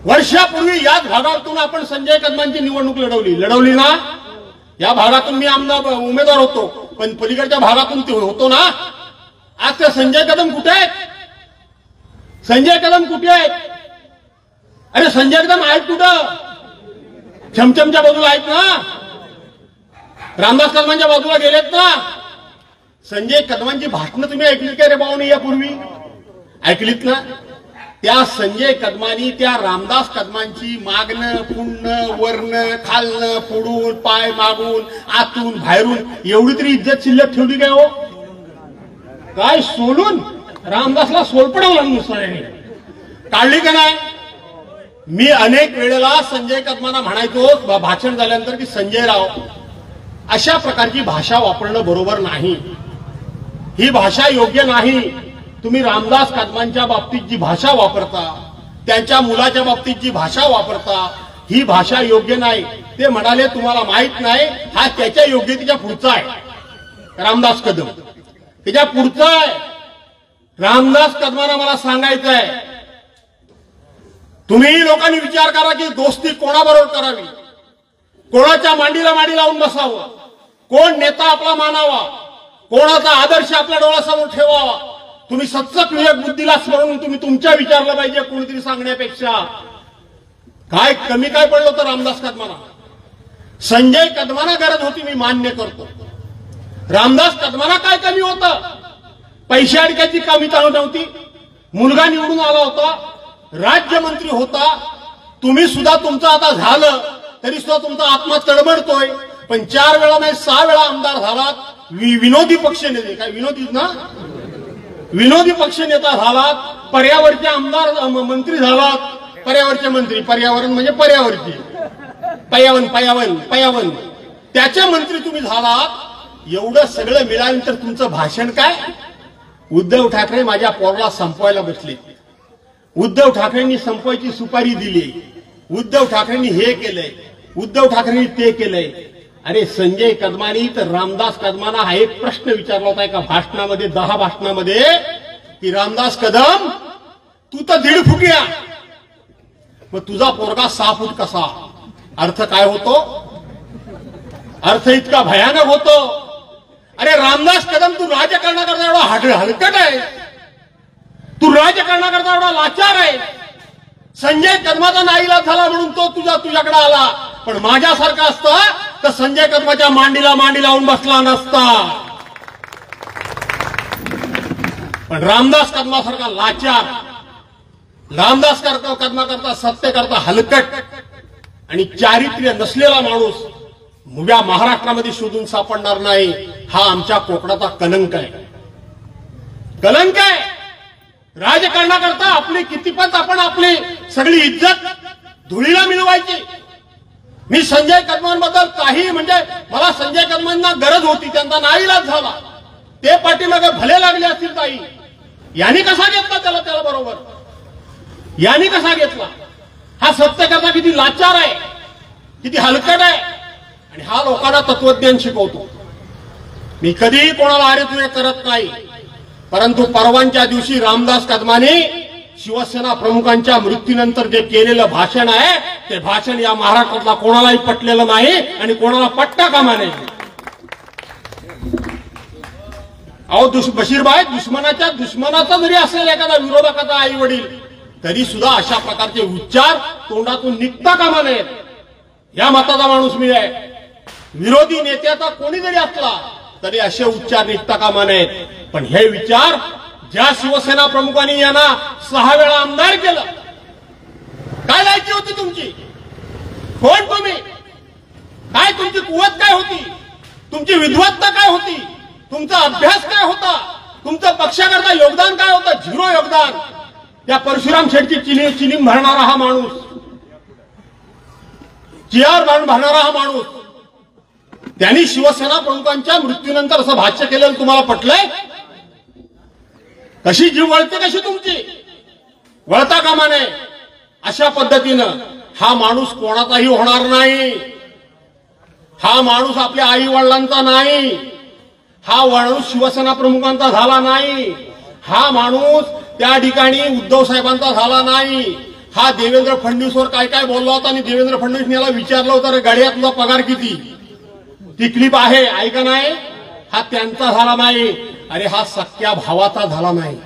वर्षापूर्वी याच भागातून आपण संजय कदमांची निवडणूक लढवली ना। या भागातून मी आमदार उमेदवार होतो, पण पलीकडच्या भागातून ते होतो ना। आज ते संजय कदम कुठे आहेत? संजय कदम कुठे आहेत? अरे संजय कदम आहेत कुठं? छमछमच्या बाजूला आहेत ना, रामदास कदमांच्या बाजूला गेलेत ना। संजय कदमांची भाषणं तुम्ही ऐकली का रे भाऊनी? यापूर्वी ऐकलीत ना? त्या संजय कदमांनी त्या रामदास कदमांची मागणं पुणं वरण खालनं फोडून पाय मागून आतून बाहेरून एवढी तरी इज्जत शिल्लक ठेवली काय हो? काय सोलून रामदासला सोलपडवलं नुसतं काढली का नाही? मी अनेक वेळेला संजय कदमांना म्हणायचो भाषण झाल्यानंतर की संजय राव, अशा प्रकारची भाषा वापरणं बरोबर नाही, ही भाषा योग्य नाही। तुम्ही रामदास कदमांच्या बाबतीत जी भाषा वापरता, त्यांच्या मुलाच्या बाबतीत जी भाषा वापरता, ही भाषा योग्य नाही। ते म्हणाले तुम्हाला माहित नाही, हा त्याच्या योग्यतेच्या पुढचा आहे रामदास कदम, त्याच्या पुढचा आहे। रामदास कदमांना मला सांगायचं आहे, तुम्ही लोकांनी विचार करा की दोस्ती कोणाबरोबर करावी, कोणाच्या मांडीला मांडी लावून बसावं, कोण नेता आपला मानावा, कोणाचा आदर्श आपल्या डोळ्यासमोर ठेवावा। तुम्ही सत्सक विवेक बुद्धीला स्मरून तुम्ही तुमच्या विचारलं पाहिजे, कोणीतरी सांगण्यापेक्षा। काय कमी काय पडलं होतं रामदास कदमांना? संजय कदमांना गरज होती, मी मान्य करतो। रामदास कदमांना काय कमी होतं? पैसे अडक्याची कमी नव्हती, मुलगा निवडून आला होता, राज्यमंत्री होता। तुम्ही सुद्धा तुमचं आता झालं तरी सुद्धा तुमचा आत्मा तडमडतोय, पण 4 वेळा नाही 6 वेळा आमदार झालात, विनोदी पक्ष नेते, काय विनोदीच ना, विनोदी पक्ष नेता झालात, पर्यावरणाचे आमदार मंत्री झालात, पर्यावरणाचे मंत्री, पर्यावरण म्हणजे पर्यावरण त्याचे मंत्री तुम्ही झालात। एवढं सगळं मिळाल्यानंतर तुमचं भाषण काय? उद्धव ठाकरे माझ्या पोराला संपवायला बसले, उद्धव ठाकरेंनी संपवायची सुपारी दिली, उद्धव ठाकरेंनी हे केलंय, उद्धव ठाकरेंनी ते केलंय। अरे संजय कदमांनी तर रामदास कदमांना हा एक प्रश्न विचारला होता एका भाषणामध्ये, 10 भाषणामध्ये, की रामदास कदम तू तर 1.5 फुटिया, मग तुझा पोरगा 6 फूट कसा? अर्थ काय होतो? अर्थ इतका भयानक होतो। अरे रामदास कदम तू राजकारणाकरता एवढा हलकट आहे, तू राजकारणाकरता एवढा लाचार आहे। संजय कदमाचा नाईलाज झाला म्हणून तो तुझ्याकडे आला, पण माझ्यासारखा असता तर संजय कदमाच्या मांडीला मांडी लावून बसला नसता। पण रामदास कदमासारखा लाचार, रामदास कदमा करता सत्य करता हलकट आणि चारित्र्य नसलेला माणूस उभ्या महाराष्ट्रामध्ये शोधून सापडणार नाही। हा आमच्या कोकणाचा कलंक आहे, कलंक आहे। राजकारणाकरता आपली कितीपत आपण आपली सगळी इज्जत धुळीला मिळवायची। मी संजय कदमांबद्दल काही म्हणजे मला संजय कदमांना गरज होती, त्यांचा नाईलाज झाला, ते पाठीमागे भले लागले असतील ताई, यांनी कसा घेतला त्याला बरोबर? यांनी कसा घेतला? हा सत्यकर्ता किती लाचार आहे, किती हलकट आहे, आणि हा लोकांना तत्वज्ञान शिकवतो। मी कधीही कोणाला अरे तुझे करत नाही, परंतु परवांच्या दिवशी रामदास कदमांनी शिवसेना प्रमुखांच्या मृत्यूनंतर जे केलेलं भाषण आहे, ते भाषण या महाराष्ट्रातला कोणालाही पटलेलं नाही आणि कोणाला पटता कामा नये। अहो बशीरभाई, दुश्मनाचा जरी असेल एखादा विरोधकाचा आई वडील, तरी सुद्धा अशा प्रकारचे उच्चार तोंडातून निघता कामा नयेत। या मताचा माणूस मी आहे। विरोधी नेत्याचा कोणी जरी असला तरी असे उच्चार निघता कामा नयेत। पण हे विचार ज्या शिवसेना प्रमुखांनी यांना 6 वेळा आमदार केलं, काय लायकी होती तुमची? कोण तुम्ही? काय तुमची कुवत काय होती? तुमची विद्वत्ता काय होती? तुमचा अभ्यास काय होता? तुमचं पक्षाकरता योगदान काय होतं? 0 योगदान। त्या परशुराम शेठची चिलीम भरणारा हा माणूस, चियार भरणारा हा माणूस, त्यांनी शिवसेना प्रमुखांच्या मृत्यूनंतर असं भाष्य केलेलं तुम्हाला पटलंय? कशी जीव वळते कशी तुमची? वळता कामा नये। अशा पद्धतीनं हा माणूस कोणाचाही होणार नाही। हा माणूस आपल्या आई वडिलांचा नाही, हा माणूस शिवसेना प्रमुखांचा झाला नाही, हा माणूस त्या ठिकाणी उद्धव साहेबांचा झाला नाही, हा देवेंद्र फडणवीसवर काय काय बोलला होता आणि देवेंद्र फडणवीसने याला विचारलं होतं, रे गाड्या तुझा पगार किती? ती क्लिप आहे, ऐका नाही. हा त्यांचा झाला नाही, अरे हा सख्या भावाचा झाला नाही.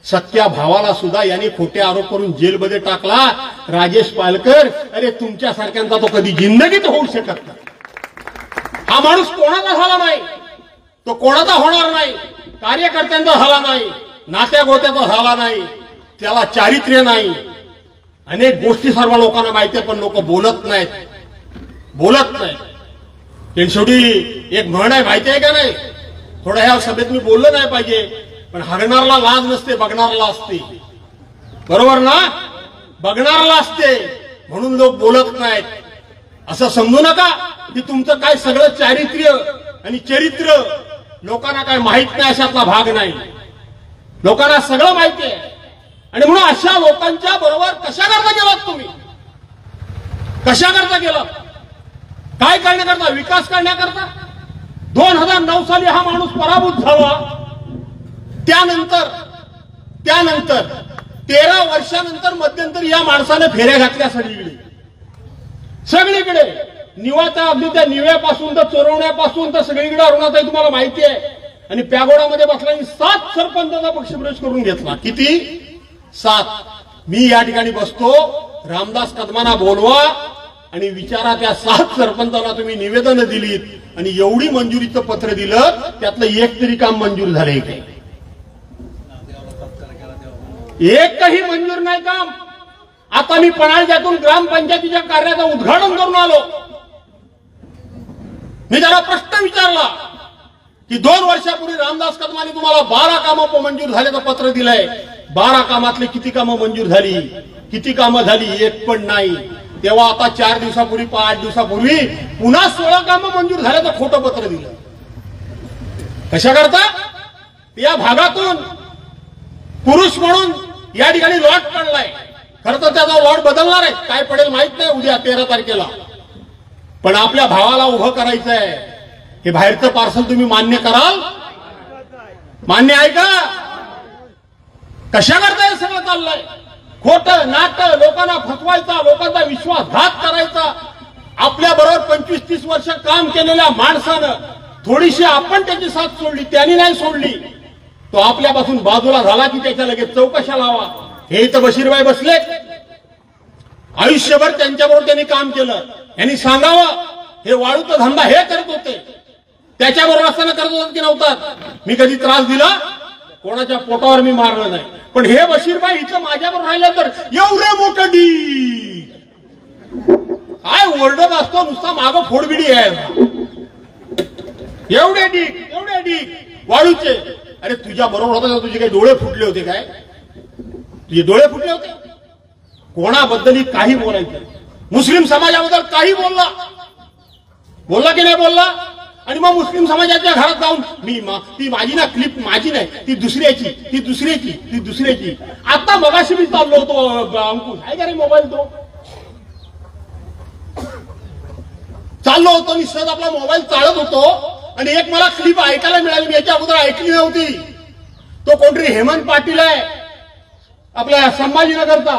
सख्या भावाला सुद्धा यांनी खोटे आरोप करून जेलमध्ये टाकला. राजेश पालकर, अरे तुमच्यासारख्यांचा तो कधी जिंदगीत होऊ शकत नाही. हा माणूस कोणाचा झाला नाही, तो कोणाचा होणार नाही, कार्यकर्त्यांचा झाला नाही, नात्या गोत्याचा झाला नाही, त्याला चारित्र्य नाही. अनेक गोष्टी सर्व लोकांना माहिती आहे, पण लोक बोलत नाहीत. शेवटी एक म्हण आहे, माहिती आहे का नाही? थोडं ह्या सभेत मी बोललं नाही पाहिजे, पण हगणारला लाज नसते, बघणारला असते. बरोबर ना? बघणारला असते म्हणून लोक बोलत नाहीत. असं समजू नका की तुमचं काय सगळं चारित्र्य आणि चरित्र लोकांना काय माहित नाही, अशातला भाग नाही. लोकांना सगळं माहिती आहे. आणि म्हणून अशा लोकांच्या बरोबर कशा करता गेलात तुम्ही? कशा करता गेलात? काय करण्याकरता? विकास करण्याकरता? 2009 साली हा माणूस पराभूत झाला. त्यानंतर 13 वर्षानंतर मध्यंतरी या माणसाने फेऱ्या घातल्या सगळीकडे. निवाचा अगदी त्या निव्यापासून तर चोरवण्यापासून तर सगळीकडे अरुणाताई तुम्हाला माहिती आहे. आणि प्यागोडामध्ये बसल्याने 7 सरपंचाचा पक्षप्रवेश करून घेतला. किती? 7. मी या ठिकाणी बसतो, रामदास कदमांना बोलवा आणि विचारा, त्या 7 सरपंचांना तुम्ही निवेदन दिलीत आणि एवढी मंजुरीचं पत्र दिलं, त्यातलं एक तरी काम मंजूर झालंय काय? एकही मंजूर नाही काम. आता मी पणाळ्यातून ग्रामपंचायतीच्या कार्याचं उद्घाटन करून आलो. मी त्याला प्रश्न विचारला की 2 वर्षापूर्वी रामदास कदमांनी तुम्हाला 12 कामं मंजूर झाल्याचं पत्र दिलंय. 12 कामातले किती कामं मंजूर झाली? किती कामं झाली? एक पण नाही. तेव्हा आता 4 दिवसापूर्वी 8 दिवसापूर्वी पुन्हा 16 कामं मंजूर झाल्याचं खोटं पत्र दिलं. कशा करता? या भागातून पुरुष म्हणून या ठिकाणी लॉट पडलाय. खरं तर त्याचा लॉट बदलणार आहे, काय पडेल माहित नाही उद्या 13 तारखेला. पण आपल्या भावाला उभं करायचंय. हे बाहेरचं पार्सल तुम्ही मान्य कराल? मान्य आहे का? कशा करता हे सगळं चाललंय? खोटं नाटं, लोकांना फसवायचा, लोकांचा विश्वासघात करायचा. आपल्या बरोबर 25-30 वर्ष काम केलेल्या माणसानं थोडीशी आपण त्याची साथ सोडली, त्यांनी नाही सोडली. तो आपल्यापासून बाजूला झाला की त्याच्या लगेच चौकशा लावा. हे इथं बशीरबाई बसले, आयुष्यभर त्यांच्याबरोबर त्यांनी काम केलं. यांनी सांगावं, हे वाळूचा धंदा हे करत होते, त्याच्याबरोबर असताना करत होतात की नव्हतात? मी कधी त्रास दिला? कोणाच्या पोटावर मी मारलं नाही. पण हे बशीरबाई इथं माझ्याबरोबर राहिलं तर एवढे मोठं डी काय ओरडत असतो, नुसता मागं फोडबिडी आहे. एवढे डी वाळूचे. अरे तुझ्या बरोबर होता, तुझे काही डोळे फुटले होते काय? तुझे डोळे फुटले होते? कोणाबद्दल काही बोलायचं? मुस्लिम समाजाबद्दल काही बोलला की नाही बोलला? आणि मग मुस्लिम समाजाच्या घरात जाऊन ती माझी ना क्लिप माझी नाही, ती दुसऱ्याची. आता मगाशी मी चाललो होतो, अंकुश आहे का रे मोबाईल, तो चाललो होतो आणि सहज आपला मोबाईल चालत होतो आणि एक मला क्लिप ऐकायला मिळाली. मी याच्या अगोदर ऐकली नव्हती. तो कोणतरी हेमंत पाटील आहे आपल्या संभाजीनगरचा,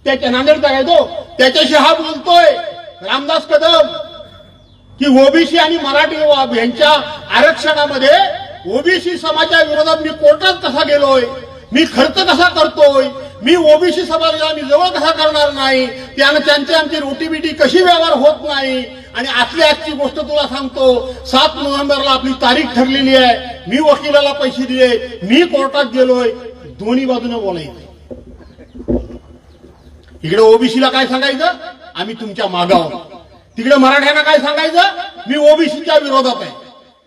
त्याच्या नांदेडचा आहे तो. त्याच्याशी हा बोलतोय रामदास कदम की ओबीसी आणि मराठी यांच्या आरक्षणामध्ये ओबीसी समाजाच्या विरोधात मी कोर्टात कसा गेलोय, मी खर्च कसा करतोय, मी ओबीसी समाजाला मी जवळ कसा करणार नाही, त्यानं त्यांची आमची रोटीबिटी कशी व्यवहार होत नाही. आणि आजची गोष्ट तुला सांगतो, 7 नोव्हेंबरला आपली तारीख ठरलेली आहे. मी वकिलाला पैसे दिले, मी कोर्टात गेलोय. दोन्ही बाजूने बोलायचं. इकडे ओबीसीला काय सांगायचं, आम्ही तुमच्या मागावर. तिकडे मराठ्यांना काय सांगायचं, मी ओबीसीच्या विरोधात आहे.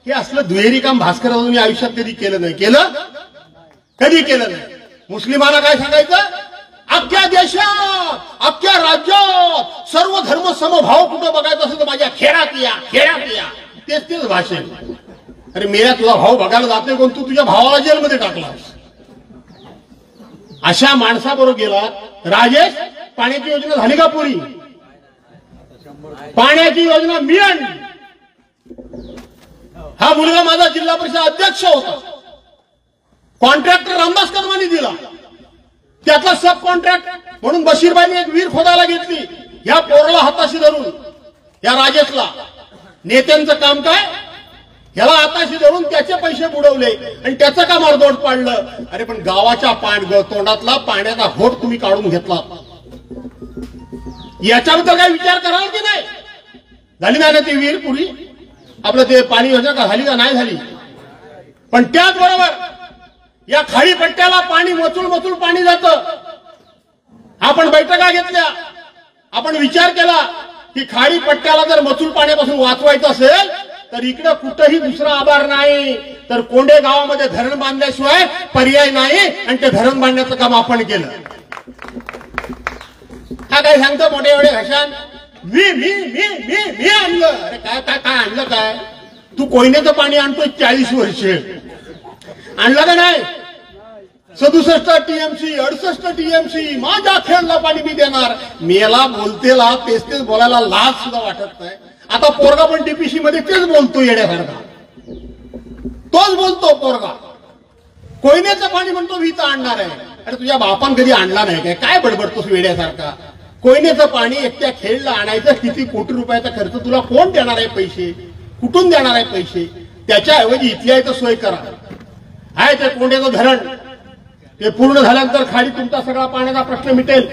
हे असलं दुहेरी काम भास्कररावांनी आयुष्यात कधी केलं नाही. कधी केलं नाही. मुस्लिमांना काय सांगायचं, अख्ख्या देशात, अख्ख्या राज्यात सर्व धर्म समभाव कुठं बघायचं असेल तर माझ्या खेळात या. तेच भाषण. अरे मेरा तुझा भाऊ बघायला जात नाही कोण, तू तुझ्या भावाला जेलमध्ये टाकलास. अशा माणसाबरोबर गेला. राजेश, पाण्याची योजना झाली का पुरी? पाण्याची योजना मी आणली. हा मुलगा माझा जिल्हा परिषद अध्यक्ष होता. कॉन्ट्रॅक्टर रामदास कदमांनी दिला. त्यातला सब कॉन्ट्रॅक्ट म्हणून बशीरबाईने एक विहीर खोदायला घेतली. ह्या पोराला हाताशी धरून, या राजेशला, नेत्यांचं काम काय, ह्याला हाताशी धरून त्याचे पैसे बुडवले आणि त्याचं काम अर्धवट पाडलं. अरे पण गावाच्या तोंडातला पाण्याचा घोट तुम्ही काढून घेतला. याच्याबद्दल काय विचार कराल की नाही? झाली नाही ना ती विहीर पुरी, आपलं ते पाणी योजना का झाली का नाही झाली? पण त्याचबरोबर या खाडी पट्ट्याला पाणी मचूल पाणी जातं. आपण बैठका घेतल्या, आपण विचार केला की खाडी पट्ट्याला जर मचूल पाण्यापासून वाचवायचं असेल तर इकडे कुठेही दुसरा आभार नाही, तर कोंडे गावामध्ये धरण बांधल्याशिवाय पर्याय नाही आणि ते धरण बांधण्याचं काम आपण केलं. हा काय सांगतो मोठे एवढे घशान, मी मी मी मी मी आणलं. अरे काय काय काय आणलं काय? तू कोयनेचं पाणी आणतोय 40 वर्षे, आणलं का नाही? 67 टीएमसी 68 टीएमसी माझ्या खेळला पाणी मी देणार. मेला बोलतेला तेच बोलायला लाज सुद्धा वाटत नाही. आता पोरगा पण टीपीसी मध्ये तेच बोलतो येण्यासारखा, तोच बोलतो पोरगा. कोयनेचं पाणी म्हणतो मी तर आणणार आहे. अरे तुझ्या बापान कधी आणला नाही काय? काय बडबडतोस वेड्यासारखा? कोयनेचं पाणी एकट्या खेळला आणायचं किती कोटी रुपयाचा खर्च, तुला कोण देणार आहे पैसे? कुठून देणार आहे पैसे? त्याच्याऐवजी इथल्या इथं सोय करा. आहे ते कोंडेचं धरण, ते पूर्ण झाल्यानंतर खाली तुमचा सगळा पाण्याचा प्रश्न मिटेल.